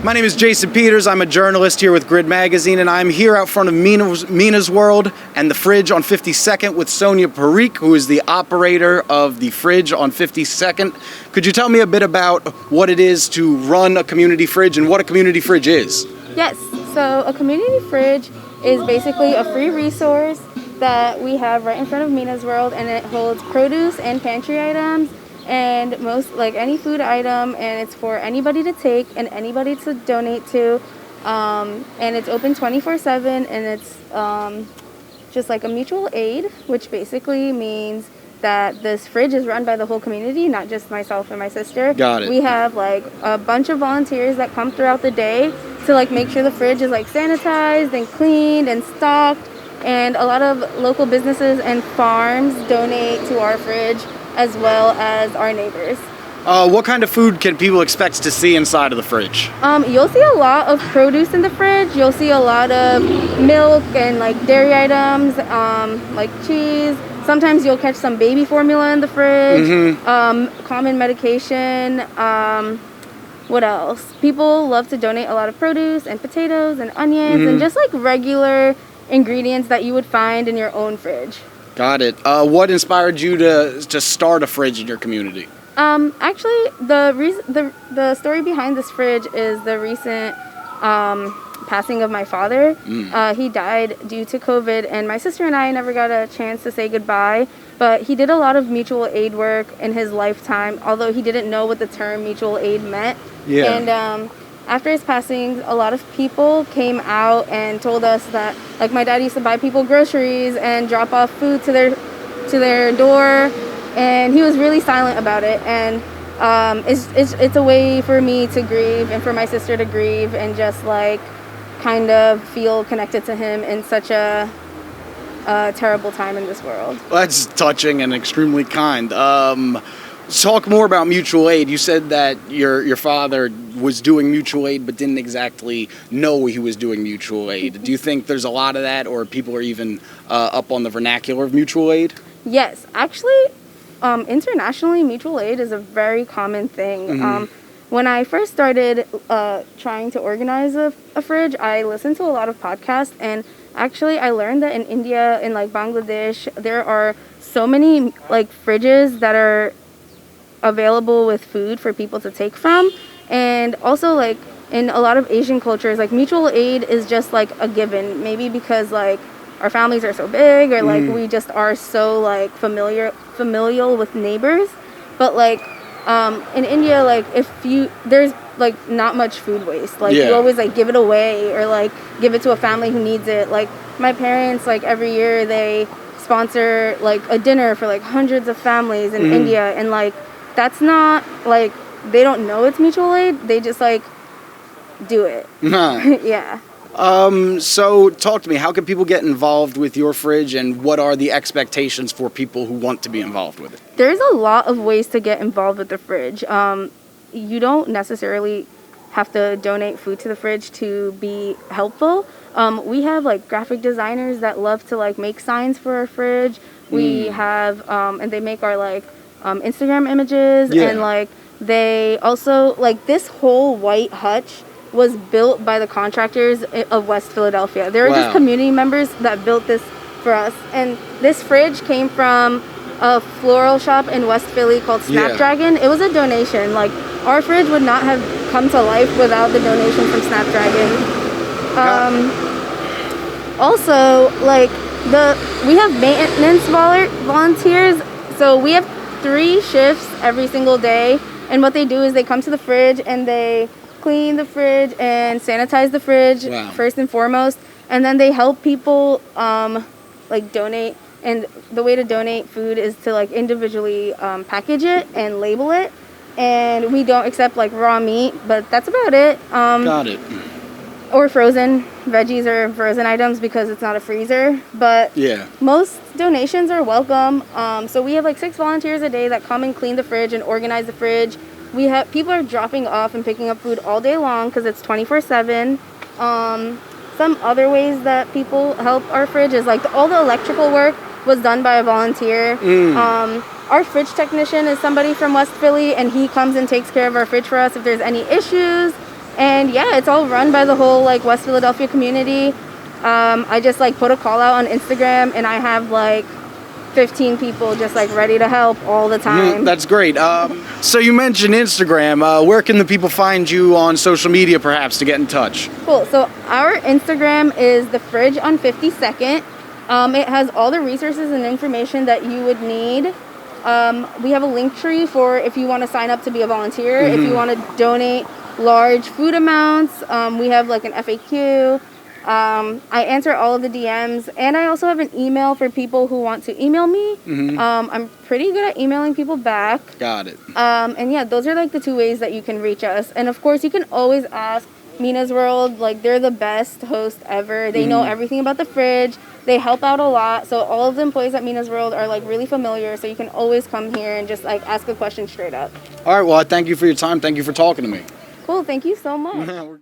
My name is Jason Peters. I'm a journalist here with Grid Magazine, and I'm here out front of Mina's World and the Fridge on 52nd with Sonia Parikh, who is the operator of the Fridge on 52nd. Could you tell me a bit about what it is to run a community fridge and what a community fridge is? Yes, so a community fridge is basically a free resource that we have right in front of Mina's World, and it holds produce and pantry items and most like any food item, and it's for anybody to take and anybody to donate to, and it's open 24/7, and it's just like a mutual aid, which basically means that this fridge is run by the whole community, not just myself and my sister. Got it. We have like a bunch of volunteers that come throughout the day to like make sure the fridge is like sanitized and cleaned and stocked, and a lot of local businesses and farms donate to our fridge as well as our neighbors. What kind of food can people expect to see inside of the fridge? You'll see a lot of produce in the fridge. You'll see a lot of milk and like dairy items, like cheese. Sometimes you'll catch some baby formula in the fridge, common medication. What else? People love to donate a lot of produce and potatoes and onions and just like regular ingredients that you would find in your own fridge. Got it. What inspired you to start a fridge in your community? Actually, the story behind this fridge is the recent passing of my father. He died due to COVID, and my sister and I never got a chance to say goodbye, but he did a lot of mutual aid work in his lifetime, although he didn't know what the term mutual aid meant. Yeah. And after his passing, a lot of people came out and told us that, like, my dad used to buy people groceries and drop off food to their door, and he was really silent about it. And it's a way for me to grieve and for my sister to grieve and just like kind of feel connected to him in such a terrible time in this world. Well, that's touching and extremely kind. Talk more about mutual aid. You said that your father was doing mutual aid but didn't exactly know he was doing mutual aid. Do you think there's a lot of that, or people are even up on the vernacular of mutual aid? Yes, actually, internationally, mutual aid is a very common thing. When I first started trying to organize a fridge, I listened to a lot of podcasts, and actually I learned that in India, in like Bangladesh, there are so many like fridges that are available with food for people to take from. And also like in a lot of Asian cultures, like mutual aid is just like a given, maybe because like our families are so big, or like we just are so like familial with neighbors. But like in India, like there's like not much food waste. Like you always like give it away or like give it to a family who needs it. Like my parents, like every year they sponsor like a dinner for like hundreds of families in India, and like that's not like, they don't know it's mutual aid, they just like do it. Yeah. So talk to me, how can people get involved with your fridge, and what are the expectations for people who want to be involved with it? There's a lot of ways to get involved with the fridge. You don't necessarily have to donate food to the fridge to be helpful. We have like graphic designers that love to like make signs for our fridge. We have, and they make our like Instagram images, and like they also like this whole white hutch was built by the contractors of West Philadelphia. They were just community members that built this for us. And this fridge came from a floral shop in West Philly called Snapdragon. It was a donation. Like our fridge would not have come to life without the donation from Snapdragon. Also, like we have maintenance volunteers. So we have 3 shifts every single day, and what they do is they come to the fridge and they clean the fridge and sanitize the fridge first and foremost, and then they help people like donate. And the way to donate food is to like individually package it and label it, and we don't accept like raw meat, but that's about it. Got it. Or frozen veggies or frozen items because it's not a freezer. But most donations are welcome. So we have like 6 volunteers a day that come and clean the fridge and organize the fridge. We have people are dropping off and picking up food all day long because it's 24/7. Some other ways that people help our fridge is like all the electrical work was done by a volunteer. Our fridge technician is somebody from West Philly, and he comes and takes care of our fridge for us if there's any issues. And yeah, it's all run by the whole like West Philadelphia community. I just like put a call out on Instagram, and I have like 15 people just like ready to help all the time. That's great. So you mentioned Instagram. Where can the people find you on social media, perhaps, to get in touch? Cool. So our Instagram is the Fridge on 52nd. It has all the resources and information that you would need. We have a link tree for if you want to sign up to be a volunteer, if you want to donate large food amounts. We have like an FAQ. I answer all of the DMs, and I also have an email for people who want to email me. I'm pretty good at emailing people back. Got it. And yeah, those are like the two ways that you can reach us. And of course, you can always ask Mina's World. Like, they're the best host ever. They know everything about the fridge. They help out a lot. So all of the employees at Mina's World are like really familiar. So you can always come here and just like ask a question straight up. All right. Well, I thank you for your time. Thank you for talking to me. Cool. Thank you so much.